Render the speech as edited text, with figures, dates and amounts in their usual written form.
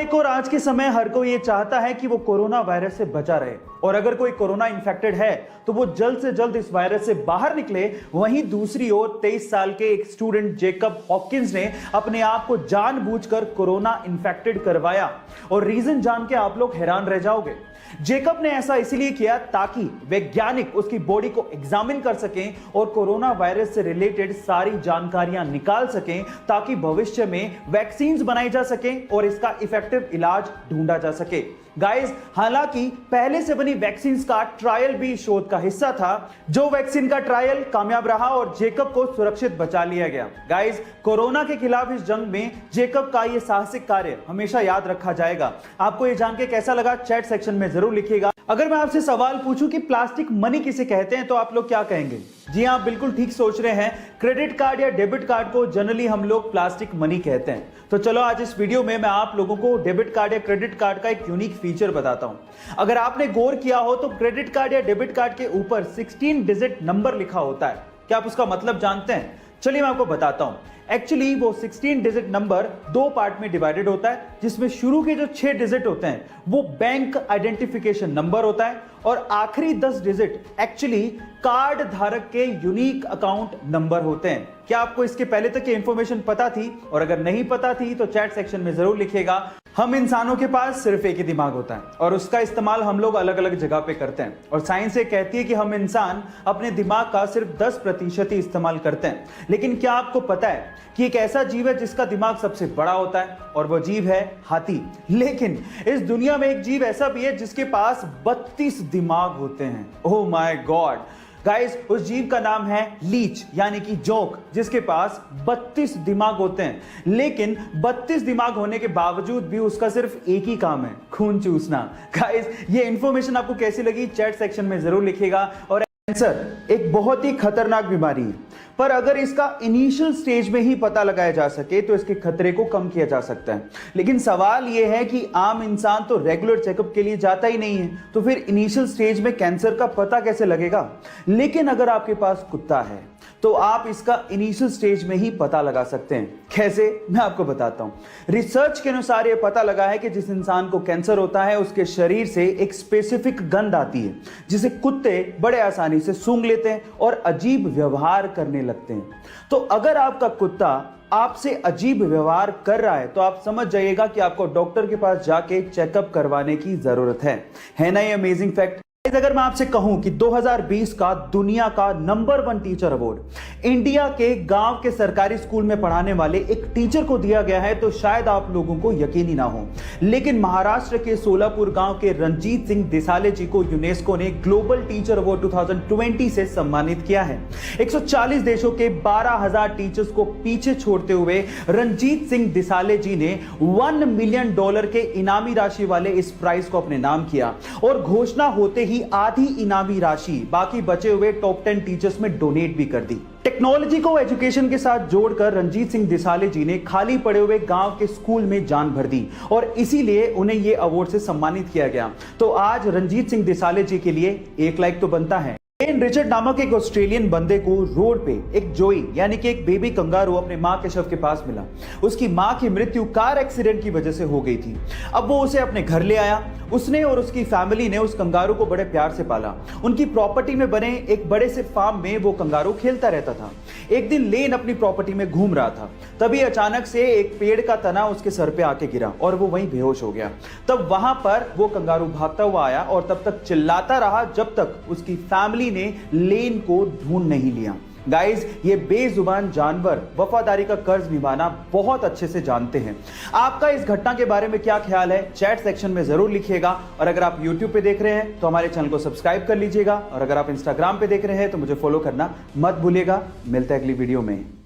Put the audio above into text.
एक और आज के समय हर कोई ये चाहता है कि वो कोरोना वायरस से बचा रहे, और अगर कोई कोरोना इन्फेक्टेड है तो वो जल्द से जल्द इस वायरस से बाहर निकले। वहीं दूसरी ओर 23 साल के एक स्टूडेंट जेकब हॉकिंस ने अपने आप को जानबूझकर कोरोना इन्फेक्टेड करवाया, और रीजन जान के आप लोग हैरान रह जाओगे। जेकब ने ऐसा इसलिए किया ताकि वैज्ञानिक उसकी बॉडी को एग्जामिन कर सकें और कोरोना वायरस से रिलेटेड सारी जानकारियां निकाल सकें, ताकि भविष्य में वैक्सीन्स बनाई जा सकें और इसका इफेक्टिव इलाज ढूंढा जा सके। गाइस, हालांकि पहले से बनी वैक्सीन्स का ट्रायल भी शोध का हिस्सा था, जो वैक्सीन का ट्रायल कामयाब रहा और जेकब को सुरक्षित बचा लिया गया। गाइस, कोरोना के खिलाफ इस जंग में जेकब का यह साहसिक कार्य हमेशा याद रखा जाएगा। आपको यह जान के कैसा लगा, चैट सेक्शन में जरूर लिखिएगा। अगर मैं आपसे सवाल पूछूं कि प्लास्टिक मनी किसे कहते हैं, तो आप लोग क्या कहेंगे? जी हां, बिल्कुल ठीक सोच रहे हैं। क्रेडिट कार्ड या डेबिट कार्ड को जनरली हम लोग प्लास्टिक मनी कहते हैं। तो चलो आज इस वीडियो में मैं आप लोगों को डेबिट कार्ड या क्रेडिट कार्ड का एक यूनिक फीचर बताता हूं। अगर आपने गौर किया हो तो क्रेडिट कार्ड या डेबिट कार्ड के ऊपर 16 डिजिट नंबर लिखा होता है। क्या आप उसका मतलब जानते हैं? चलिए मैं आपको बताता हूं। एक्चुअली वो 16 डिजिट नंबर दो पार्ट में डिवाइडेड होता है, जिसमें शुरू के जो 6 डिजिट होते हैं वो बैंक आइडेंटिफिकेशन नंबर होता है, और आखिरी 10 डिजिट एक्चुअली कार्ड धारक के यूनिक अकाउंट नंबर होते हैं। क्या आपको इसके पहले तक ये इंफॉर्मेशन पता थी? और अगर नहीं पता थी तो चैट सेक्शन में जरूर लिखिएगा। हम इंसानों के पास सिर्फ एक ही दिमाग होता है, और उसका इस्तेमाल हम लोग अलग अलग जगह पे करते हैं। और साइंस ये कहती है कि हम इंसान अपने दिमाग का सिर्फ 10% ही इस्तेमाल करते हैं। लेकिन क्या आपको पता है कि एक ऐसा जीव है जिसका दिमाग सबसे बड़ा होता है, और वो जीव है हाथी। लेकिन इस दुनिया में एक जीव ऐसा भी है जिसके पास 32 दिमाग होते हैं। ओह माय गॉड गाइस, उस जीव का नाम है लीच, यानी कि जोंक, जिसके पास 32 दिमाग होते हैं। लेकिन 32 दिमाग होने के बावजूद भी उसका सिर्फ एक ही काम है, खून चूसना। गाइस, ये इंफॉर्मेशन आपको कैसी लगी, चैट सेक्शन में जरूर लिखिएगा। और कैंसर एक बहुत ही खतरनाक बीमारी है, पर अगर इसका इनिशियल स्टेज में ही पता लगाया जा सके तो इसके खतरे को कम किया जा सकता है। लेकिन सवाल यह है कि आम इंसान तो रेगुलर चेकअप के लिए जाता ही नहीं है, तो फिर इनिशियल स्टेज में कैंसर का पता कैसे लगेगा? लेकिन अगर आपके पास कुत्ता है तो आप इसका इनिशियल स्टेज में ही पता लगा सकते हैं। कैसे? मैं आपको बताता हूं। रिसर्च के अनुसार यह पता लगा है कि जिस इंसान को कैंसर होता है उसके शरीर से एक स्पेसिफिक गंध आती है, जिसे कुत्ते बड़े आसानी से सूंघ लेते हैं और अजीब व्यवहार करने लगते हैं। तो अगर आपका कुत्ता आपसे अजीब व्यवहार कर रहा है तो आप समझ जाइएगा कि आपको डॉक्टर के पास जाके चेकअप करवाने की जरूरत है ना ये अमेजिंग फैक्ट। अगर मैं आपसे कहूं कि 2020 का दुनिया का नंबर 1 टीचर अवार्ड इंडिया के गांव के सरकारी स्कूल में पढ़ाने वाले एक टीचर को दिया गया है, तो शायद आप लोगों को यकीन ही ना हो, लेकिन महाराष्ट्र के सोलापुर गांव के रंजीत सिंह दिसाले जी को यूनेस्को ने ग्लोबल टीचर अवार्ड 2020 से सम्मानित किया है। 140 देशों के 12,000 टीचर्स को पीछे छोड़ते हुए रंजीत सिंह दिसाले जी ने $1 मिलियन के इनामी राशि वाले इस प्राइज को अपने नाम किया, और घोषणा होते ही आधी इनामी राशि बाकी बचे हुए टॉप 10 टीचर्स में डोनेट भी कर दी। टेक्नोलॉजी को एजुकेशन के साथ जोड़कर रंजीत सिंह दिसाले जी ने खाली पड़े हुए गांव के स्कूल में जान भर दी, और इसीलिए उन्हें यह अवार्ड से सम्मानित किया गया। तो आज रंजीत सिंह दिसाले जी के लिए एक लाइक तो बनता है। रिचर्ड नामक एक ऑस्ट्रेलियन बंदे को रोड पे एक जोई यानी कि एक बेबी कंगारू अपने मां के शव के पास मिला। उसकी मां की मृत्यु कार एक्सीडेंट की वजह से हो गई थी। अब वो उसे अपने घर ले आया। उसने और उसकी फैमिली ने उस कंगारू को बड़े प्यार से पाला। उनकी प्रॉपर्टी में बने एक बड़े से फार्म में वो कंगारू खेलता रहता था। एक दिन लेन अपनी प्रॉपर्टी में घूम रहा था, तभी अचानक से एक पेड़ का तना उसके सर पे आके गिरा और वो वहीं बेहोश हो गया। तब वहां पर वो कंगारू भागता हुआ आया और तब तक चिल्लाता रहा जब तक उसकी फैमिली ने लेन को ढूंढ नहीं लिया। गाइस, ये बेजुबान जानवर वफादारी का कर्ज निभाना बहुत अच्छे से जानते हैं। आपका इस घटना के बारे में क्या ख्याल है, चैट सेक्शन में जरूर लिखिएगा। और अगर आप YouTube पे देख रहे हैं तो हमारे चैनल को सब्सक्राइब कर लीजिएगा, और अगर आप Instagram पे देख रहे हैं तो मुझे फॉलो करना मत भूलिएगा। मिलते हैं अगली वीडियो में।